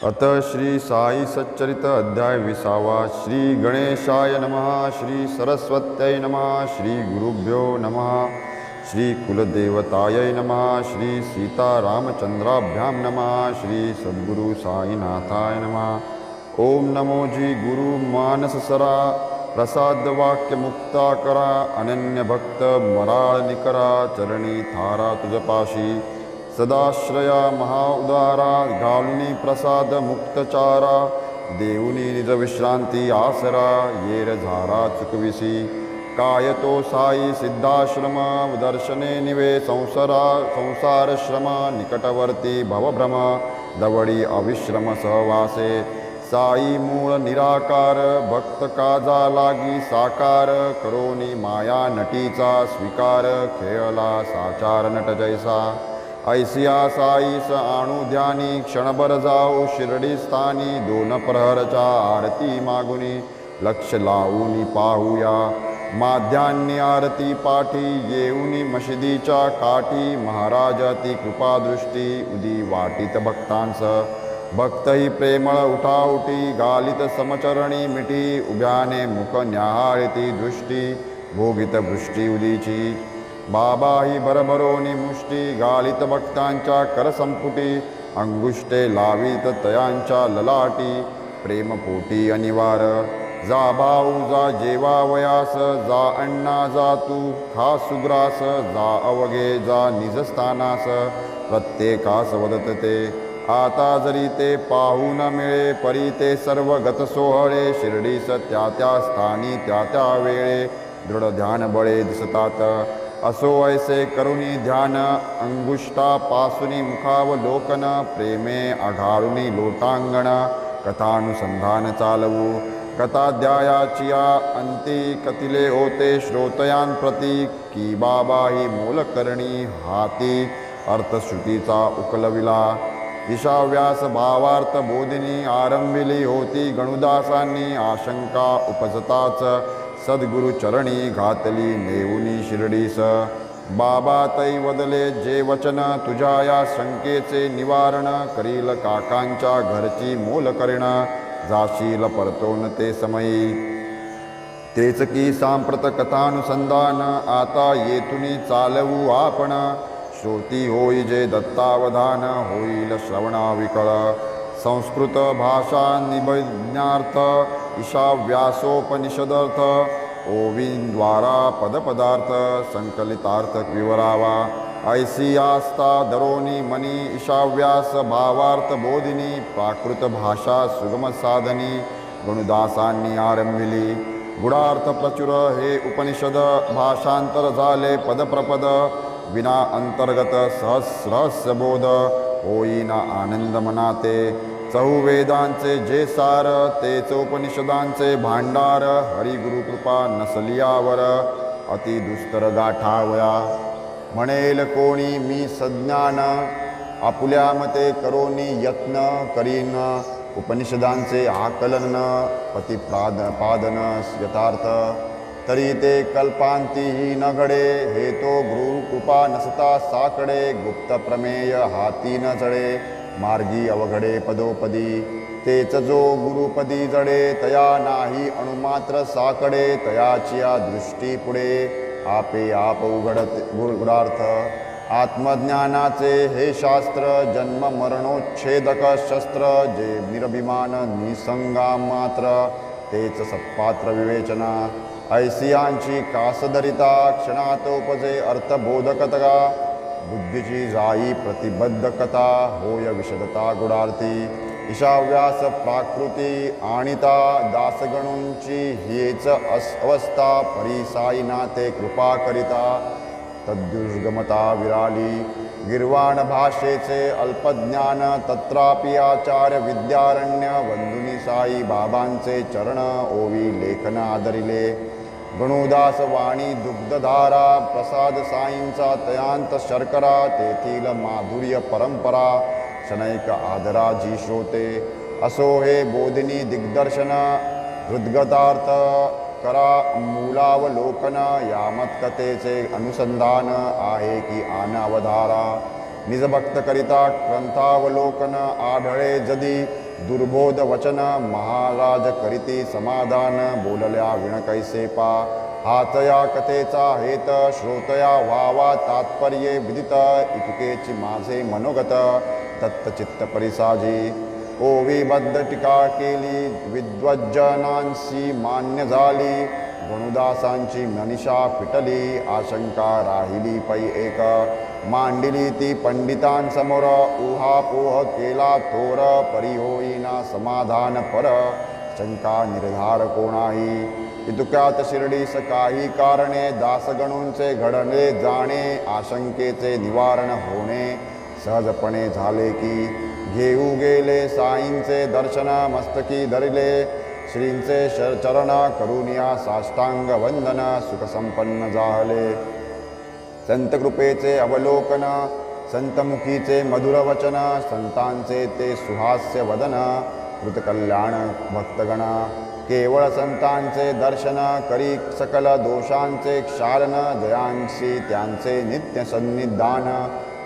अत श्री साई सच्चरित अध्याय 20 श्री गणेशाय नमः, श्री सरस्वत्यै नमः, श्री गुरुभ्यो नमः, श्री कुलदेवतायै नमः, श्री सीतारामचंद्राभ्यां नमः, श्री सद्गुरु साईनाथाय नमः। ओम नमो जी गुरु मानस सरा, प्रसाद वाक्य मुक्ता करा, अनन्य भक्त मराळ निकरा, चरणी थारा तुझपाशी सदाश्रया महाउदारा, घालुनी प्रसाद मुक्तचारा, देऊनी निज विश्रांती आसरा, येर झारा चुकविसी काय तो साई सिद्धाश्रम, दर्शने निवे संसार श्रम, निकटवर्ती भवभ्रम दवडी अविश्रम सहवासे, साई मूळ निराकार, भक्त काजा लागी साकार, करोनी माया नटीचा स्वीकार, खेळला साचार नट जैसा, ऐसिया साईस आणू ध्यानी, क्षणभर जाऊ शिर्डी स्थानी, दोन प्रहरच्या आरती मागुनी, लक्ष लावूनी पाहूया, माध्यान्नी आरती पाठी, येऊनी मशिदीच्या काठी, महाराज ती कृपादृष्टी, उदी वाटीत भक्तांस, भक्तही प्रेमळ उठाउटी, घालित समचरणी मिठी, उभ्याने मुख न्याहाळती दृष्टी, भोगित वृष्टी उदीची, बाबा ही भरभरोनी मुष्टी, घालित भक्तांच्या करसंपुटी, अंगुष्टे लावित तयांच्या ललाटी, प्रेमपोटी अनिवार, जा भाऊ जा जेवावयास, जा अण्णा जा तू खा सुग्रास, जा अवघे जा निजस्थानास, प्रत्येकास वदत ते आता जरी ते पाहू न मिळे, परी ते सर्व गत सोहळे, शिर्डीस त्या त्या स्थानी त्या त्या वेळे, दृढ ध्यान बळे दिसतात, असो ऐसे करुणी ध्यान, अंगुष्टापासुनी मुखावलोकन, प्रेमे आघारुनी लोटांगण, कथानुसंधान चालवू, कथाध्यायाचिया अंती, कथिले होते श्रोतयांप्रती, की बाबा ही मोलकरणी हाती, अर्थश्रुतीचा उकलविला, ईशाव्यास भावार्थ बोधिनी, आरंभिली होती गणुदासांनी, आशंका उपजताच सद्गुरु चरणी, घातली नेऊनी शिर्डीस, बाबा तै वदले जे वचन, तुझ्या या शंकेचे निवारण, करील काकांच्या घरची मोल करीण, जाशील परतोन ते समयी, तेच की सांप्रत कथानुसंधान, आता येथुनी चालवू आपण, श्रोती होई जे दत्तावधान, होईल श्रवणाविकळ, संस्कृत भाषा निबज्ञार्थ, ईशाव्यासोपनिषदर्थ, ओवींद्वारा पदपदार्थ, संकलितार्थ विवरावा, ऐसी आस्था दरोनी मनी, ईशाव्यास भावार्थ बोधिनी, प्राकृत भाषा सुगम साधनी, गणुदासांनी आरंभिली, गुढार्थ प्रचुर हे उपनिषद, भाषांतर झाले पदप्रपद, विना अंतर्गत सहस्रस्य बोध, होईना आनंद मनाते, चहुवेदांचे जे सार, तेच उपनिषदांचे भांडार, हरिगुरुकृपा नसलियावर, अति दुस्तर गाठावया, म्हणेल कोणी मी सज्ञान, आपुल्या मते करोनी यत्न, करीन उपनिषदांचे आकलन, पतिपादन यथार्थ, तरी ते कल्पांतीही न घडे, हे तो गुरुकृपा नसता साकडे, गुप्त प्रमेय हाती न जडे, मार्गी अवघडे पदोपदी, तेच जो गुरुपदी जडे, तया नाही अणुमात्र साकडे, तयाचिया दृष्टी पुढे, आपे आप गुडार्थ, आत्मज्ञानाचे हे शास्त्र, जन्म मरणोच्छेदक शस्त्र, जे निर्भिमान निसंगा मात्र, तेच सत्पात्र विवेचना, ऐसियांची कासधरिता, क्षणातोपजे अर्थबोधकतगा, बुद्धीची जाई प्रतिबद्ध कथा, होय विशदता गुडार्थी, ईशाव्यास प्राकृती आणिता, दासगणूंची हेच अवस्था, परी साईनाथे कृपा करिता, तद्दुर्गमता विराली, गिर्वाण भाषेचे अल्पज्ञान, तत्रापि आचार्य विद्यारण्य, वंदुनी साई बाबांचे चरण, ओवी लेखन आदरिले, गणुदास वाणी दुग्धधारा, प्रसाद साईंचा तयांत शर्करा, तेथील माधुर्य परंपरा, शनैक आदरा जी श्रोते, असो हे बोधिनी दिग्दर्शन, हृद्गतार्थ करा मूलावलोकन, यामत्कथेचे अनुसंधान, आहे की अनावधारा, निजभक्त करिता ग्रंथावलोकन, आढळे जदी दुर्बोध वचन महाराज करीती समाधान बोलल्या विण कैसे पा हातया कथेचा हेत श्रोतया व्हावा तात्पर्ये विदित इतुकेची माझे मनोगत तत्चित्त परिसाजी ओवीबद्ध टीका केली विद्वज्जनांशी मान्य झाली गणुदासांची मनीषा फिटली आशंका राहिली पै एक मांडिली ती पंडितांसमोर उहापोह केला थोर परी होईना समाधान पर शंका निर्धार कोणाही इतुक्यात शिर्डीस काही कारणे दासगणूंचे घडले जाणे आशंकेचे निवारण होणे सहजपणे झाले की घेऊ गेले साईंचे दर्शन मस्तकी धरिले श्रींचे चरण करुनिया साष्टांग वंदन सुखसंपन्न झाले संतकृपेचे अवलोकन संतमुखीचे मधुर वचन संतांचे ते सुहास्य वदन कृतकल्याण भक्तगण केवळ संतांचे दर्शन करी सकल दोषांचे क्षालन जयांशी त्यांचे नित्य सन्निधान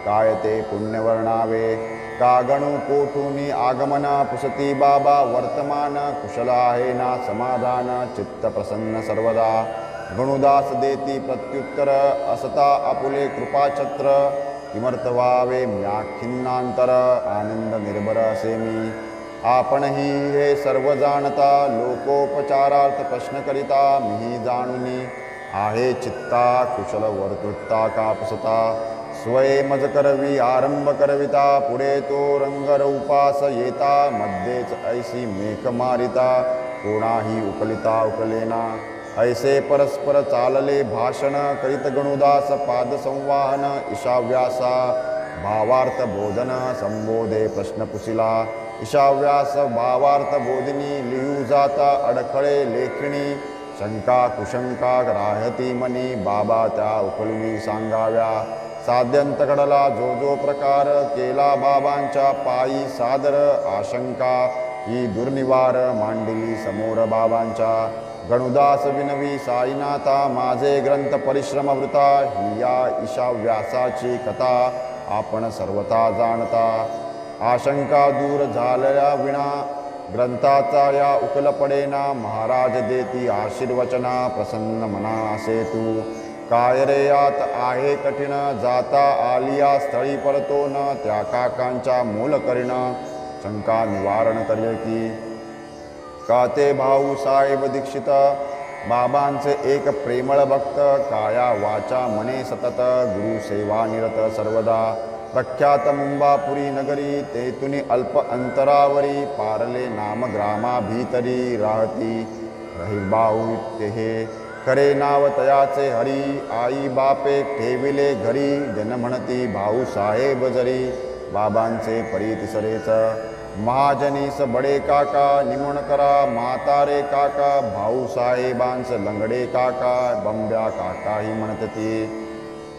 काय ते पुण्य वर्णावे का गणू कोठूनी आगमन पुसती बाबा वर्तमान कुशल आहे ना समाधान चित्त प्रसन्न सर्वदा गणुदास देती प्रत्युत्तर असता आपुले कृपाछत्र किमर्थ व्हावे म्या खिन्नांतर आनंद निर्भर असे मी आपणही हे सर्व जाणता लोकोपचारार्थ प्रश्न करिता मीही जाणुनी आहे चित्ता कुशल वर्तृत्ता कापसता स्वये मज करवी आरंभ करविता पुढे तो रंगरूपास येता मध्येच ऐसी मेघ मारिता कोणाही उकलिता उकलेना ऐसे परस्पर चालले भाषण करीत गणुदास पादसंवाहन ईशाव्यासा भावार्थ बोधन संबोधे प्रश्न पुसिला ईशाव्यास भावार्थ बोधिनी लिहू जाता अडखळे लेखिणी शंका कुशंका राहती मनी बाबा त्या उकलुनी सांगाव्या साध्यंत घडला जो प्रकार केला बाबांच्या पायी सादर आशंका ही दुर्निवार मांडली समोर बाबांच्या गणुदास विनवी साईनाथा माझे ग्रंथ परिश्रम वृता ही या ईशाव्यासाची कथा आपण सर्वथा जाणता आशंका दूर झालेल्या विना ग्रंथाचा या उकल पडेना महाराज देती आशीर्वचना प्रसन्न मना असे तू काय रे यात आहे कठीण जाता आलिया स्थळी परतो न त्या काकांच्या मूल करीण शंका निवारण करेल की का ते भाऊ साहेब दीक्षित बाबांचे एक प्रेमळ भक्त काया वाचा मने सतत गुरु सेवा निरत सर्वदा प्रख्यात मुंबापुरी नगरी तेतुनी अल्प अंतरावरी पारले नाम ग्रामा भीतरी राहती रहिबाऊ ते करे नाव तयाचे हरी आई बापे ठेविले घरी जन म्हणती भाऊ साहेब जरी बाबांचे परी तिसरेच महाजनीस बडे काका निमण करा म्हातारे काका भाऊ साहेबांस लंगडे काका बंब्या काका ही म्हणतती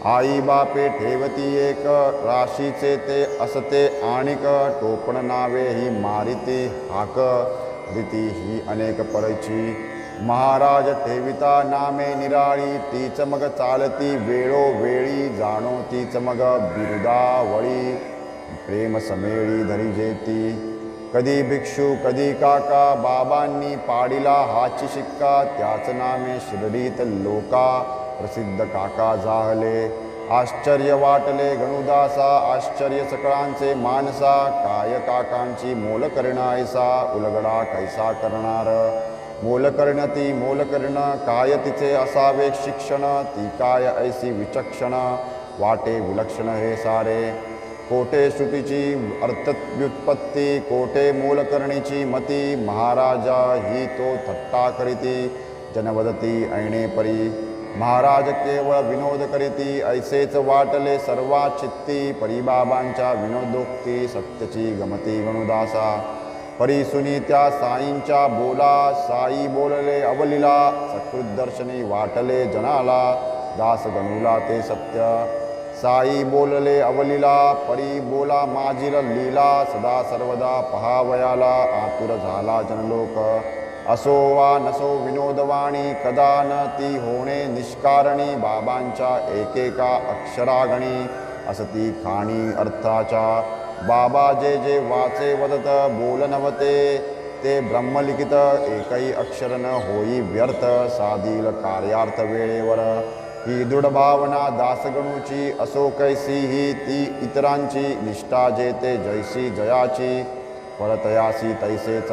आई बापे ठेवती एक राशीचे ते असते आणिक टोपण नावे ही मारिती हाक रीती ही अनेक परची महाराज ठेविता नामे निराळी तीच मग चालती वेळोवेळी जाणो तीच मग बिरुदावळी प्रेम समेळी धरी जेती कधी भिक्षू कधी काका बाबांनी पाडिला हाची शिक्का त्याच नामे शिर्डीत लोका प्रसिद्ध काका जाहले आश्चर्य वाटले गणुदासा आश्चर्य सकळांचे मानसा काय काकांची मोल करणायसा उलगडा कैसा करणार मोल करण्याती मोल करणं काय तिचे असावे शिक्षण ती काय ऐसी विचक्षण वाटे विलक्षण हे सारे कोठे श्रुतीची अर्थव्युत्पत्ती कोठे मूल करणीची मती महाराजा ही तो थट्टा करीती जनवदती ऐणे परी महाराज केवळ विनोद करीती ऐसेच वाटले सर्वा चित्ती परिबाबांच्या विनोदोक्ती सत्यची गमती गणुदासा परीसुनी त्या साईंच्या बोला साई बोलले अवलीला सकृत दर्शनी वाटले जनाला दास गणुला ते सत्य साई बोलले अवलीला परी बोला माझील लीला सदा सर्वदा पहावयाला आतुर झाला जनलोक असो वा नसो विनोदवाणी कदा न ती होणे निष्कारणी बाबांच्या एकेका अक्षरागणी असती खाणी अर्थाच्या बाबा जे जे वाचे वदत बोल नवते ते ब्रह्मलिखित एकही अक्षर न होई व्यर्थ साधील कार्यार्थ वेळेवर ही दृढ भावना दासगणूची असो कैसी ही ती इतरांची निष्ठा जेते जैसी जयाची फळतयासी तैसेच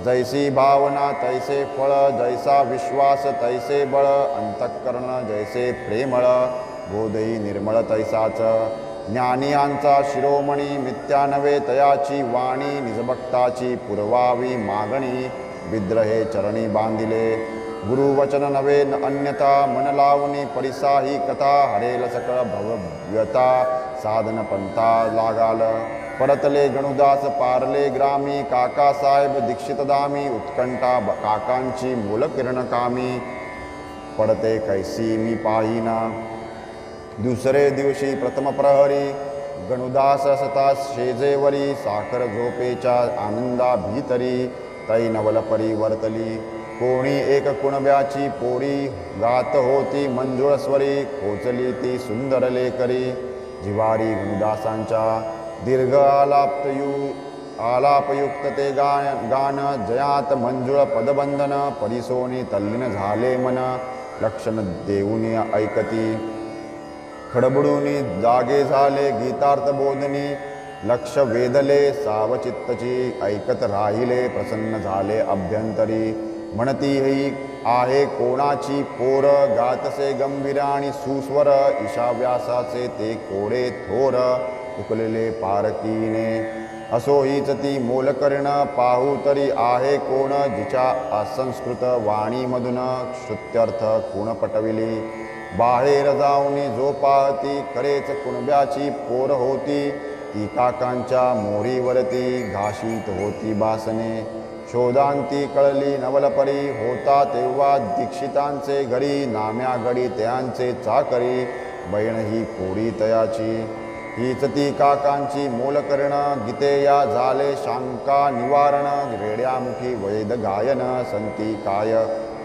जैसी भावना तैसे फळ जैसा विश्वास तैसे बळ अंतःकरण जैसे प्रेमळ बोधही निर्मळ तैसाच ज्ञानियांचा शिरोमणी मिथ्या नव्हे तयाची वाणी निजभक्ताची पुरवावी मागणी विद्रहे चरणी बांधिले गुरुवचन नव्हे अन्यथा मन लावणी परिसाही कथा हरेल सकळ भव्यता साधन पंथा लागाल परतले गणुदास पारले ग्रामी काकासाहेब दीक्षित दामी उत्कंठा काकांची मूलकिरण कामी पडते कैसी मी पाहिना दुसरे दिवशी प्रथम प्रहरी गणुदास असता शेजेवरी साखर झोपेच्या आनंदा भीतरी तै नवल परिवर्तली कोणी एक कुणब्याची पोरी गात होती मंजुळ स्वरी खोचली ती सुंदर लेकरी जिवारी गणुदासांच्या दीर्घ आलापयुक्त ते गान जयात मंजुळ पदबंधन परिसोनी तल्लीन झाले मन लक्षण देऊनी ऐकती खडबडूनी जागे झाले गीतार्थ बोधनी लक्ष वेधले सावचित्तची ऐकत राहिले प्रसन्न झाले अभ्यंतरी म्हणती ही आहे कोणाची पोर गातसे गंभीर आणि सुस्वर ईशाव्यासाचे ते कोडे थोर उकलेले पारकीने असो हीच ती मोलकर्ण पाहू तरी आहे कोण जिच्या असंस्कृत वाणीमधून श्रुत्यर्थ कोण पटविली बाहेर जाऊनी जो पाहती खरेच कुणब्याची पोर होती ती काकांच्या मोरीवरती घाशीत होती बासने शोधांती कळली नवलपरी होता तेव्हा दीक्षितांचे घरी नाम्या गडी त्यांचे चाकरी बहीण ही पोरी तयाची हीच ती काकांची मोलकर्ण गीतेया झाले शांका निवारण रेड्यामुखी वैद गायन संती काय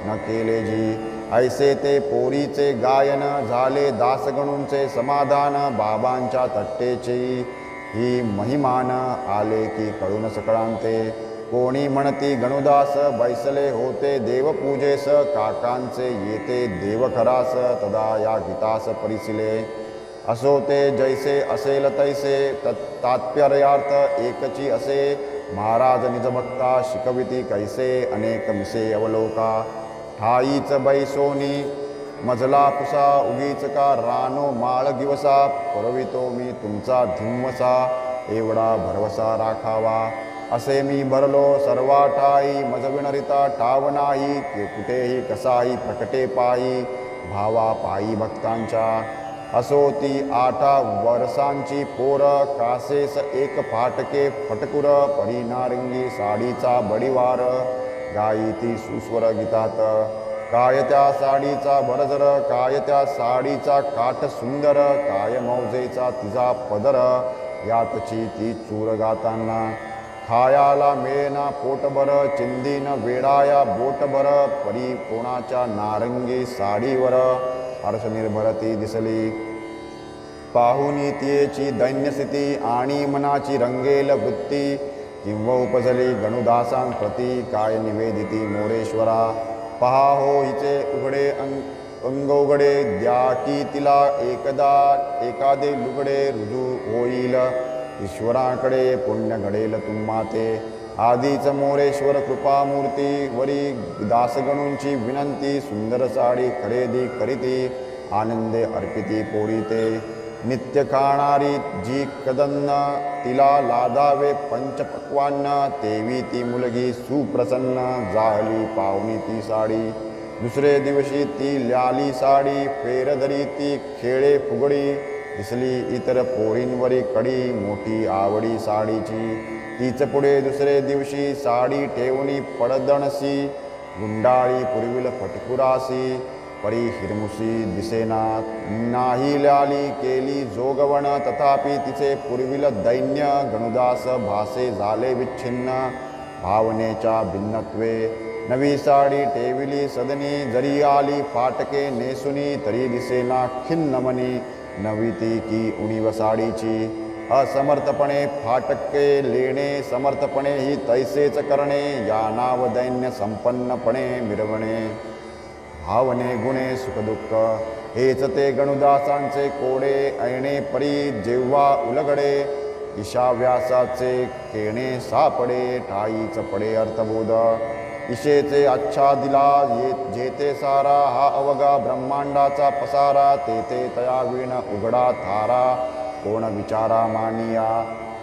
न केले जी ऐसे ते पोरीचे गायन झाले दासगणूंचे समाधान बाबांच्या तट्टेची ही महिमान आले की कळून सकळांते कोणी म्हणती गणुदास बैसले होते देवपूजेस काकांचे येते देवखरास तदा या गीतास परिसिले असो ते जैसे असेल तैसे तात्पर्यार्थ एकची असे महाराज निजभक्ता शिकविती कैसे अनेक मिसे अवलोका ठाईच बैसोनी मजला पुसा उगीच का रानो माळ गिवसा पुरवितो मी तुमचा धिम्वसा एवढा भरवसा राखावा असे मी भरलो सर्वा ठाई मज विणरिता ठाव नाही कुठेही कसाही प्रकटे पायी भावा पायी भक्तांच्या असो ती 8 वर्षांची पोर कासेस एक फाटके फटकुर परिनारंगी साडीचा बडीवार गाई ती सुस्वर गीतात काय त्या साडीचा बरजर काय त्या साडीचा काठ सुंदर काय मौजेचा तिचा पदर यातची ती चूर गाताना खायाला मिळेना पोटभर चिंदीन वेडाया बोटभर परी कोणाच्या नारंगी साडीवर हर्ष निर्भरती दिसली पाहुनी तियेची दैन्यस्थिती आणि मनाची रंगेल वृत्ती किंवा उपजली गणुदासांप्रती काय निवेदिती मोरेश्वरा पहा हो हिचे उघडे अंग उघडे द्या की तिला एखादे लुगडे रुजू होईल ईश्वराकडे पुण्य घडेल तुम्हाते आधीच मोरेश्वर कृपामूर्ती वरी दासगणूंची विनंती सुंदर साडी खरेदी करीती आनंदे अर्पिती पोरीते नित्य खाणारी जी कदन्न तिला लादावे पंचपक्वान्न तेवी ती मुलगी सुप्रसन्न जाहली पाहुणी ती साडी दुसरे दिवशी ती ल्याली साडी फेरधरी ती खेळे फुगडी दिसली इतर पोरींवरी कडी मोठी आवडी साडीची तीच पुढे दुसरे दिवशी साडी ठेवणी पडदणसी गुंडाळी पुरविल फटकुरासी परी हिरमुसी दिसेना नाही ल्याली केली जोगवण तथापि तिचे पुरविल दैन्य गणुदास भासे झाले विच्छिन्न भावनेच्या भिन्नत्वे नवी साडी ठेविली सदनी जरी आली फाटके नेसुनी तरी दिसेना खिन्न मनी नवी ती की उणीव साडीची असमर्थपणे फाटके लेणे समर्थपणे ही तैसेच करणे या नाव दैन्य संपन्नपणे मिरवणे भावने गुणे सुखदुःख हेच ते गणुदासांचे कोडे ऐणे परी जेव्हा उलगडे ईशाव्यासाचे केणे सापडे ठाईच पडे अर्थबोध ईशेचे अच्छा दिला जेते सारा हा अवघा ब्रह्मांडाचा पसारा तेथे तया विण उघडा थारा कोण विचारा मानिया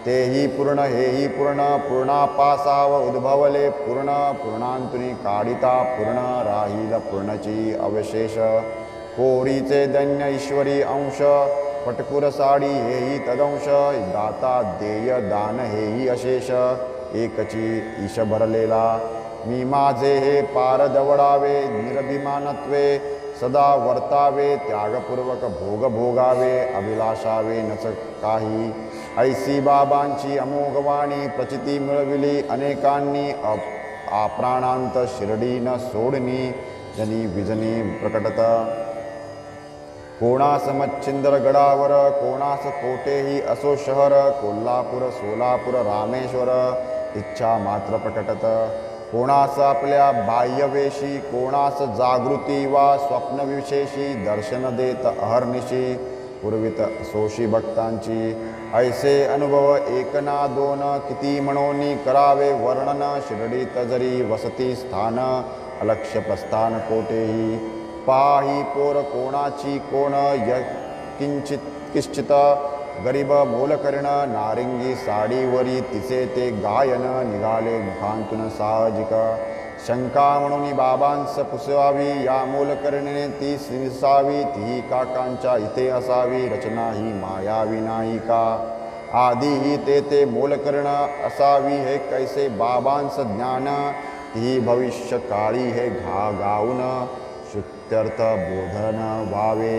तेही पूर्ण हेही पूर्ण पूर्णापासाव उद्भवले पूर्ण पूर्णांतुनी काढिता पूर्ण राहील पूर्णची अवशेष कोरीचे दैन्य ईश्वरी अंश पटकुर साडी हेही तदंश दाता देय दान हेही अशेष एकची ईश भरलेला मी माझे हे पार दवडावे निरभिमानत्वे सदा वर्तावे त्यागपूर्वक भोग भोगावे अभिलाषावे नच काही ऐसी बाबांची अमोघवाणी प्रचिती मिळविली अनेकांनी प्राणांत शिर्डी न सोडणी जनी विजनी प्रकटत कोणास मच्छिंद्र गडावर कोणास कोठेही असो शहर कोल्हापूर सोलापूर रामेश्वर इच्छा मात्र प्रकटत कोणास आपल्या बाह्यवेशी कोणास जागृती वा स्वप्नविशेषी दर्शन देत अहर्निशी पूर्वित सोशी भक्तांची ऐसे अनुभव एक ना दोन किती म्हणोनी करावे वर्णन शिर्डीत जरी वसती स्थान अलक्ष्य प्रस्थान कोठेही पाही पोर कोणाची कोण किंचित गरीब मोलकर्ण नारिंगी साडीवरी तिचे ते गायन निघाले मुखांतून साहजिक शंका म्हणून बाबांस पुसवावी या मोलकर्णीने ती निसावी ती काकांच्या इथे असावी रचना ही मायावी नाही का आधी ते मोलकर्ण असावी हे कैसे बाबांस ज्ञान ती भविष्य काळी हे गाऊन शुत्यर्थ बोधन व्हावे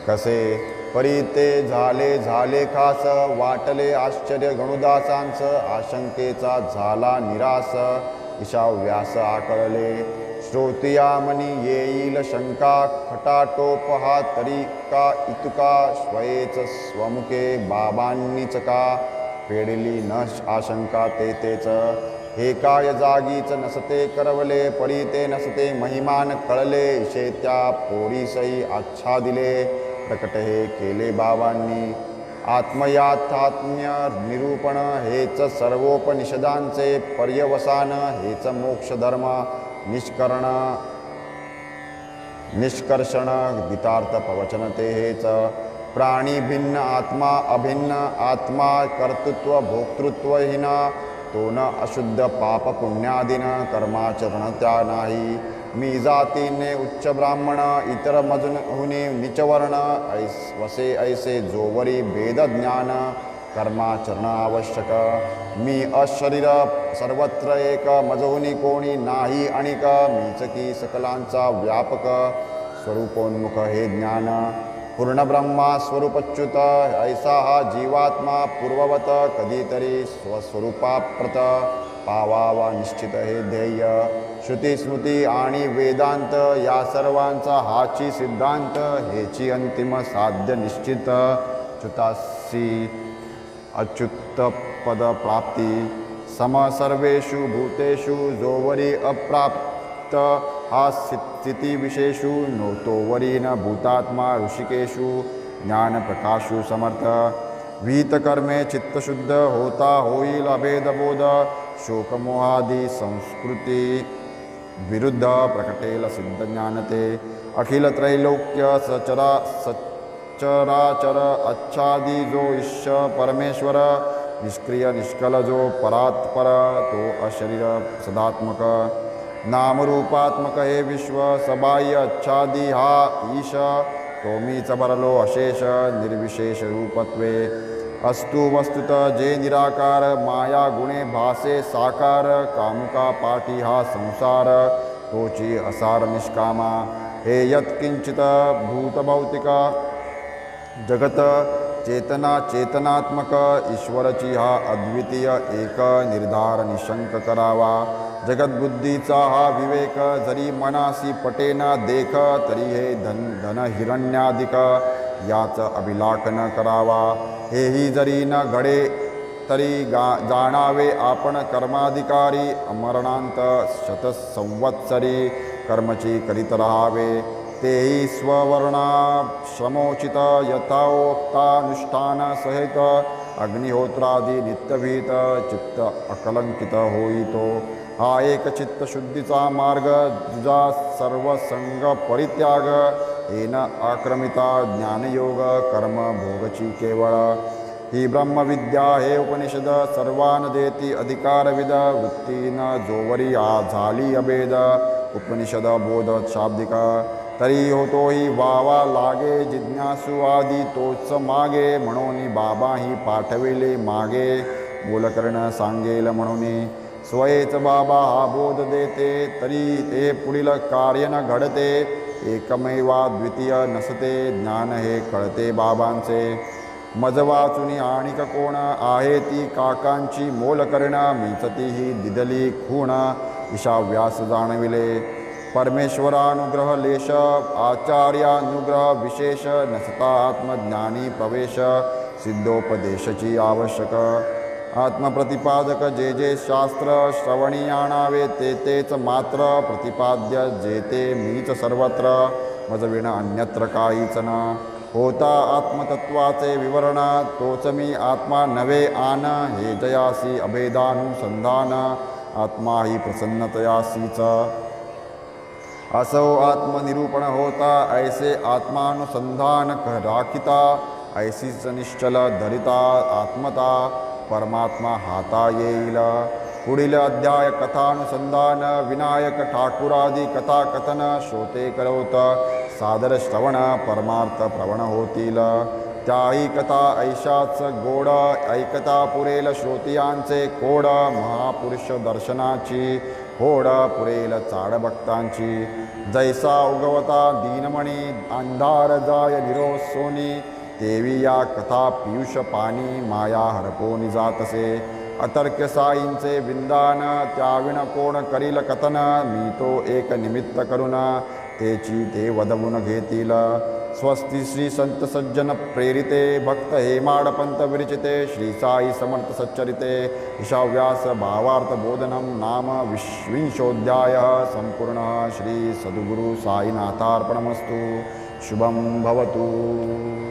कसे परी ते झाले खास वाटले आश्चर्य गणुदासांच आशंकेचा झाला निरास ईशाव्यास आकळले श्रोतिया मनी येईल शंका खटाटोप हा तरी का इतुका स्वयेच स्वमुखे बाबांनीच का फेडली न आशंका तेच हे काय जागीच नसते करवले परी ते नसते महिमान कळले शेत्या पोरीसही आच्छादिले प्रकट हे केले बाबांनी आत्मयाथात्म्य निरूपण हेच सर्वोपनिषदांचे पर्यवसान हेच मोक्षधर्म निष्कर्षण गीतार्थ प्रवचन ते हेच प्राणी भिन्न आत्मा अभिन्न आत्मा कर्तृत्व भोक्तृत्वहीन तो न अशुद्ध पाप पुण्यादीन कर्माचरण त्या नाही मी जातीने उच्च ब्राह्मण इतर मजूनहुनी निचवर्ण वसे ऐसे जोवरी भेद ज्ञान कर्माचरण आवश्यक मी अशरीर सर्वत्र एक मजहुनी कोणी नाही अणिक मीच की सकलांचा व्यापक स्वरूपोन्मुख हे ज्ञान पूर्ण ब्रह्मा स्वरूपच्युत ऐसा हा जीवात्मा पूर्ववत कधीतरी स्वस्वरूपाप्रत पावावा निश्चित हे ध्येय श्रुती स्मृती आणि वेदांत या सर्वांचा हाची सिद्धांत हेची अंतिम साध्य निश्चित च्युतासी अच्युत पद प्राप्ती सम सर्वेषु भूतेषु जोवरी अप्राप्त हा स्थितिविशेषु नोतोवरी न भूतात्मा ऋषिकेषु ज्ञानप्रकाशु समर्थ विहितकर्मे चित्तशुद्ध होता होईल अभेदबोध शोकमोहादी संस्कृती विरुद्ध प्रकटेल सिद्धज्ञानते अखिल त्रैलोक्य सचराचर अच्छादी जो ईश परमेश्वर निष्क्रिय निष्कल जो परात्पर तो अशरीर सदात्मक नामरूपात्मक हे विश्व सबाह्य अच्छादी हा ईश तो मीच भरलो अशेष निर्विशेष रूपत्वे अस्तु वस्तुत जे निराकार माया गुणे भासे साकार कामुका पाठी हा संसार तोची असार निष्कामा हे यत्किंचित भूतभौतिका जगत चेतना चेतनात्मक ईश्वरची हा अद्वितीय एक निर्धार निशंक करावा जगद्बुद्धीचा हा विवेक जरी मनासी पटेना देख तरी हे धन हिरण्याधिक याच अभिलाखन करावा. हेही जरी न घडे तरी जाणावे आपण कर्माधिकारी अमरणांत शतसंवत्सरी कर्मची करीत राहावे. तेही स्ववर्णाश्रमोचित यथावोक्तानुष्ठान सहित अग्निहोत्रादी नित्यभीत चित्त अकलंकित होईतो. हा एक चित्तशुद्धीचा मार्ग तुझा सर्व संग परित्याग येन आक्रमिता ज्ञानयोग कर्म भोगची केवळ. ही ब्रह्मविद्या हे उपनिषद सर्वान देती अधिकारविद वृत्तीन जोवरी झाली अभेद उपनिषद बोध शाब्दिक तरी होतो ही वावा लागे जिज्ञासू आदी तोच मागे म्हणून बाबा ही पाठविले मागे बोलकर्ण सांगेल म्हणून स्वयेच बाबा हा बोध देते तरी ते पुढील कार्य न घडते एकमेवा द्वितीय नसते ज्ञान हे कळते बाबांचे. मज वाचुनी आणिक कोण आहे ती काकांची मोल कर्ण मीचती ही दिदली खूण ईशाव्यास जाणविले. परमेश्वरानुग्रह लेश आचार्यानुग्रह विशेष नसता आत्मज्ञानी प्रवेश सिद्धोपदेशची आवश्यक. आत्मप्रतिपादक जे जे शास्त्र श्रवणी आणावे ते तेच मात्र प्रतिपाद्य जेते मीच सर्वत्र मजविण अन्यत्र काहीच न. होता आत्मतत्वाचे विवरण तोच मी आत्मा नवे आन हे जयासी अभेदानुसंधान आत्मा ही प्रसन्नतयासीच. असो आत्मनिरूपण होता ऐसे आत्मानुसंधान राखिता ऐसीच निश्चल धरिता आत्मता परमात्मा हाता येईल. पुढील अध्याय कथानुसंधान विनायक ठाकुरादी कथा कथन श्रोते करवत सादर श्रवण परमार्थ प्रवण होतील. त्याही कथा ऐशाच गोड ऐकता पुरेल श्रोतियांचे कोड महापुरुष दर्शनाची होड पुरेल चाड भक्तांची. जैसा उगवता दीनमणी अंधार जाय निरोध सोनी देवी या कथा पियुष पाणी माया हरपोनी जातसे. अतर्क साईंचे विंदान त्याविण कोण करील कथन मी तो एक निमित्त करून तेची ते वदवून घेतील. स्वस्ती श्री संत सज्जन प्रेरिते भक्त हेमाडपंत विरचिते श्री साई समर्थ सच्चरिते ईशाव्यास भावार्थ बोधनम नाम विंशोऽध्याय संपूर्ण. श्री सद्गुरु साईनाथार्पणमस्तु. शुभं भवतु.